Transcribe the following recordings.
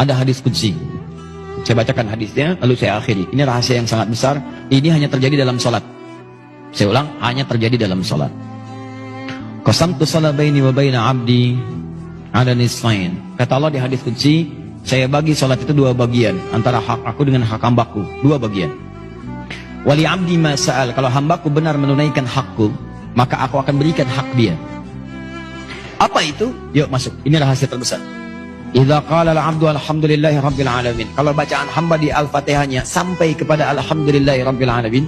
Ada hadis qudsi. Saya bacakan hadisnya, lalu saya akhiri. Ini rahasia yang sangat besar. Ini hanya terjadi dalam sholat. Saya ulang, hanya terjadi dalam sholat. Qasamtu shalah baini wa baina abdi ala nisfain. Kata Allah di hadis qudsi, saya bagi sholat itu dua bagian, antara hak aku dengan hak hambaku, dua bagian. Wali abdi ma sa'al, kalau hambaku benar menunaikan hakku, maka aku akan berikan hak dia. Apa itu? Yuk masuk, ini rahasia terbesar. Idza qala al-'abdu alhamdulillahi rabbil alamin. Kalau bacaan hamba di Al-Fatihahnya sampai kepada alhamdulillahi rabbil alamin,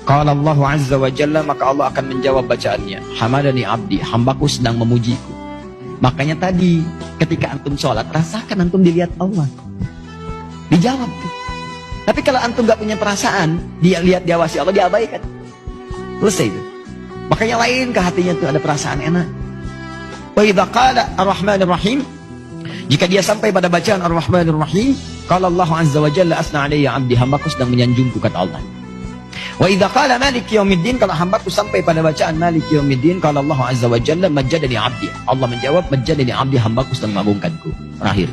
qala Allah azza wa jalla, maka Allah akan menjawab bacaannya. Hamadani abdi, hambaku sedang memujiku. Makanya tadi ketika antum sholat, rasakan antum dilihat Allah. Dijawab tuh. Tapi kalau antum gak punya perasaan, dia lihat diawasi Allah, diabaikan. Selesai itu. Makanya lain ke hatinya tuh ada perasaan enak. Wa idza qala ar-rahmanir rahim, jika dia sampai pada bacaan ar-rahmanir rahim, qala Allah azza wa jalla asna alayya abdi, hambaku sedang menyanjungku, kata Allah. Wa idza qala maliki yaumiddin, kalau hambaku sampai pada bacaan maliki yaumiddin, qala Allah azza wa jalla majjadani abdi, Allah menjawab majjadani abdi, hambaku sedang mengagungkanku. Terakhir.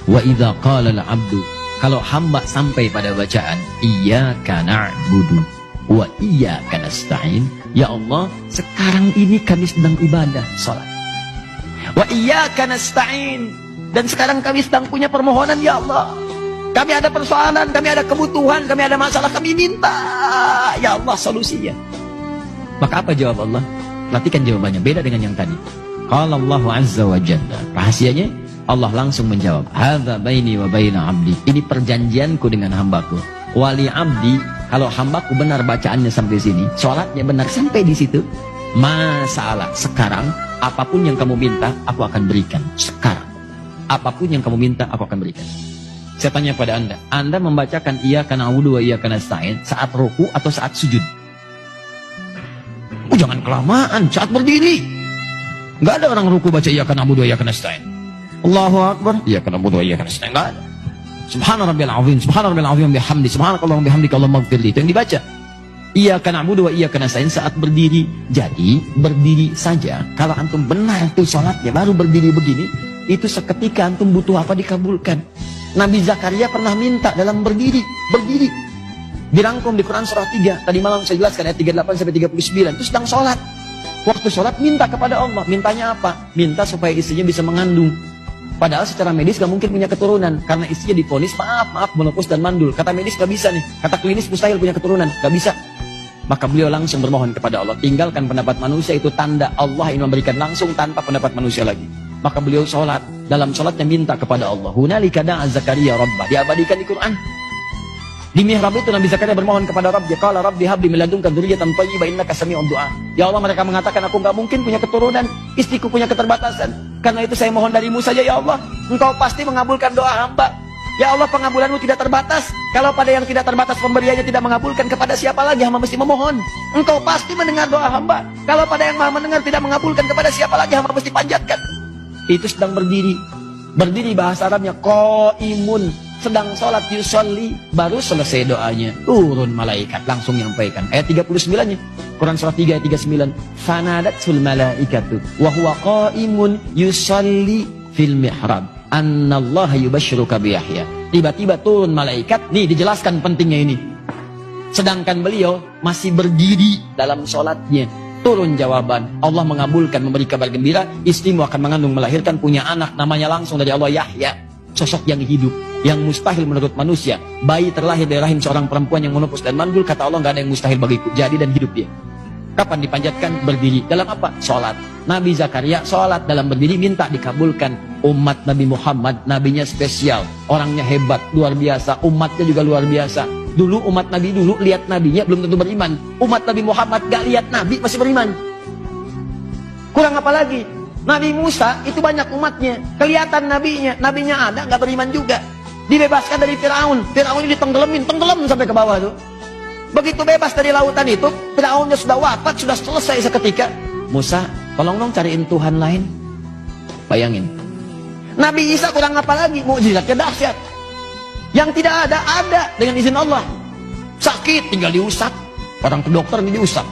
Wa idza qala al-abdu, kalau hamba sampai pada bacaan iyyaka na'budu wa iyyaka nasta'in, ya Allah sekarang ini kami sedang ibadah salat. Wa iyyaka nasta'in, dan sekarang kami sedang punya permohonan, ya Allah. Kami ada persoalan, kami ada kebutuhan, kami ada masalah, kami minta, ya Allah, solusinya. Maka apa jawab Allah? Perhatikan jawabannya, beda dengan yang tadi. Qala Allah azza wa jalla, rahasianya Allah langsung menjawab, hadza baini wa baina abdi, ini perjanjianku dengan hambaku. Wali abdi, kalau hambaku benar bacaannya sampai sini, sholatnya benar sampai di situ, masalah sekarang apapun yang kamu minta aku akan berikan. Sekarang apapun yang kamu minta aku akan berikan. Saya tanya pada Anda membacakan iyyaka na'budu wa iyyaka nasta'in saat ruku atau saat sujud? Jangan kelamaan, saat berdiri. Enggak ada orang ruku baca iyyaka na'budu wa iyyaka nasta'in. Allahu akbar, iyyaka na'budu wa iyyaka nasta'in. Enggak ada. Subhana rabbiyal azim, subhana rabbiyal azim bihamdi, subhanakallahumma bihamdika Allahumma ighfirli. Itu yang dibaca. Iyyaka na'budu wa iyyaka nasta'in saat berdiri. Jadi berdiri saja, kalau antum benar itu salatnya baru berdiri begini, itu seketika antum butuh apa dikabulkan. Nabi Zakaria pernah minta dalam berdiri. Dirangkum di Quran surah 3. Tadi malam saya jelaskan ayat 38 sampai 39. Itu sedang sholat. Waktu sholat minta kepada Allah. Mintanya apa? Minta supaya istrinya bisa mengandung. Padahal secara medis gak mungkin punya keturunan. Karena istrinya divonis maaf menopause dan mandul. Kata medis gak bisa nih. Kata klinis mustahil punya keturunan. Gak bisa. Maka beliau langsung bermohon kepada Allah. Tinggalkan pendapat manusia, itu tanda Allah ingin memberikan langsung tanpa pendapat manusia lagi. Maka beliau sholat. Dalam sholatnya minta kepada Allah. Hunalika da'a Zakaria rabbah. Diabadikan di Quran. Di mihrab itu Nabi Zakaria bermohon kepada Rabb. Qala Rabbi habli min ladunka dzurriyyatan thayyibah innaka sami'ud du'a. Ya Allah, mereka mengatakan aku enggak mungkin punya keturunan, istriku punya keterbatasan. Karena itu saya mohon darimu saja ya Allah. Engkau pasti mengabulkan doa hamba. Ya Allah, pengabulanmu tidak terbatas. Kalau pada yang tidak terbatas pemberiannya tidak mengabulkan, kepada siapa lagi hamba mesti memohon? Engkau pasti mendengar doa hamba. Kalau pada yang Maha mendengar tidak mengabulkan, kepada siapa lagi hamba mesti panjatkan? Itu sedang berdiri. Berdiri bahasa Arabnya qaimun, sedang sholat yusolli, baru selesai doanya turun malaikat langsung menyampaikan ayat 39-nya Quran surah 3 ayat 39, fanadatul malaikatu wa huwa qaimun yusolli fil mihrab annallaha yubashshiruka bi Yahya. Tiba-tiba turun malaikat, nih dijelaskan pentingnya ini. Sedangkan beliau masih berdiri dalam sholatnya, turun jawaban, Allah mengabulkan, memberi kabar gembira, istrimu akan mengandung, melahirkan, punya anak, namanya langsung dari Allah Yahya. Sosok yang hidup, yang mustahil menurut manusia. Bayi terlahir dari rahim seorang perempuan yang menopause dan mandul, kata Allah nggak ada yang mustahil bagiku, jadi dan hidup dia. Kapan dipanjatkan? Berdiri. Dalam apa? Sholat. Nabi Zakaria sholat dalam berdiri, minta dikabulkan. Umat Nabi Muhammad, nabinya spesial, orangnya hebat, luar biasa, umatnya juga luar biasa. Dulu umat Nabi dulu lihat nabinya belum tentu beriman. Umat Nabi Muhammad gak lihat nabi masih beriman. Kurang apa lagi? Nabi Musa itu banyak umatnya, kelihatan nabinya ada gak beriman juga. Dibebaskan dari Firaun, Firaun ini tenggelam sampai ke bawah tuh. Begitu bebas dari lautan itu, Firaunnya sudah wafat, sudah selesai seketika. Musa, tolong dong cariin Tuhan lain. Bayangin. Nabi Isa kurang apa lagi? Mukjizatnya dahsyat. Yang tidak ada dengan izin Allah. Sakit tinggal diusap. Orang ke dokter ini diusap.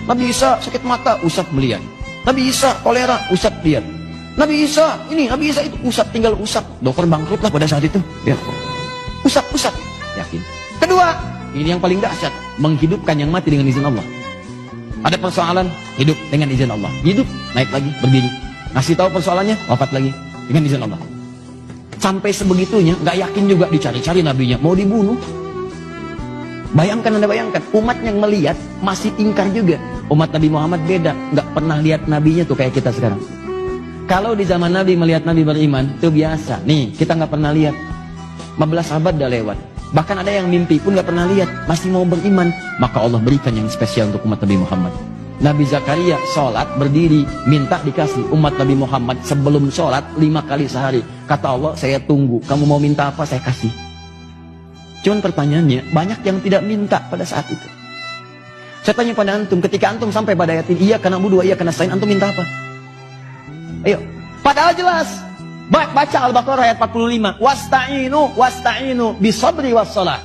Nabi Isa sakit mata, usap melihat. Nabi Isa kolera, usap lihat. Nabi Isa itu usap, tinggal usap. Dokter bangkrut lah pada saat itu. Ya, usap, yakin. Kedua, ini yang paling dahsyat, menghidupkan yang mati dengan izin Allah. Ada persoalan, hidup dengan izin Allah. Hidup, naik lagi, berdiri. Ngasih tahu persoalannya, wafat lagi dengan izin Allah. Sampai sebegitunya, nggak yakin juga, dicari-cari nabinya, mau dibunuh. Bayangkan, Anda bayangkan, umat yang melihat masih ingkar juga. Umat Nabi Muhammad beda, nggak pernah lihat nabinya tuh kayak kita sekarang. Kalau di zaman Nabi melihat Nabi beriman, itu biasa. Nih, kita nggak pernah lihat. 15 abad udah lewat. Bahkan ada yang mimpi pun nggak pernah lihat, masih mau beriman. Maka Allah berikan yang spesial untuk umat Nabi Muhammad. Nabi Zakaria sholat, berdiri, minta dikasih. Umat Nabi Muhammad sebelum sholat 5 kali sehari. Kata Allah, saya tunggu. Kamu mau minta apa, saya kasih. Cuman pertanyaannya, banyak yang tidak minta pada saat itu. Saya tanya pada antum, ketika antum sampai pada ayat ini, iyyaka na'budu wa iyyaka nasta'in, antum minta apa? Ayo, padahal jelas. Baca Al-Baqarah ayat 45. Wasta'inu bisabri wassalah.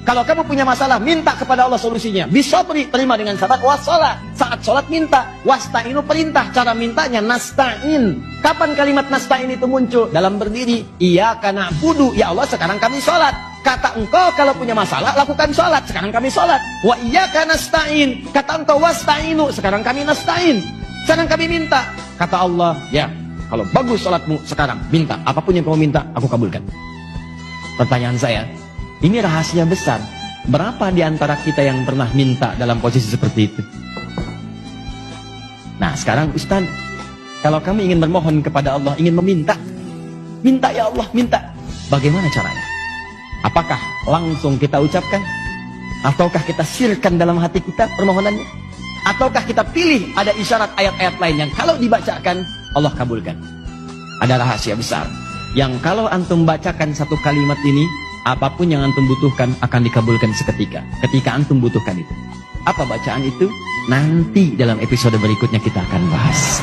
Kalau kamu punya masalah, minta kepada Allah solusinya. Bisabri, terima dengan sabar. Wassalah, saat sholat minta. Wasta'inu, perintah. Cara mintanya nasta'in. Kapan kalimat nasta'in itu muncul? Dalam berdiri. Iyyaka na'budu, ya Allah sekarang kami sholat. Kata engkau kalau punya masalah, lakukan sholat. Sekarang kami sholat. Wa iyyaka nasta'in. Kata engkau wasta'inu, sekarang kami nasta'in. Sekarang kami minta. Kata Allah, ya, kalau bagus sholatmu sekarang, minta. Apapun yang kamu minta, aku kabulkan. Pertanyaan saya, ini rahasia besar. Berapa di antara kita yang pernah minta dalam posisi seperti itu? Nah, sekarang Ustaz, kalau kami ingin bermohon kepada Allah, ingin meminta, minta ya Allah, minta. Bagaimana caranya? Apakah langsung kita ucapkan? Ataukah kita sirkan dalam hati kita permohonannya? Ataukah kita pilih ada isyarat ayat-ayat lain yang kalau dibacakan Allah kabulkan? Ada rahasia besar yang kalau antum bacakan satu kalimat ini, apapun yang antum butuhkan akan dikabulkan seketika. Ketika antum butuhkan itu. Apa bacaan itu? Nanti dalam episode berikutnya kita akan bahas.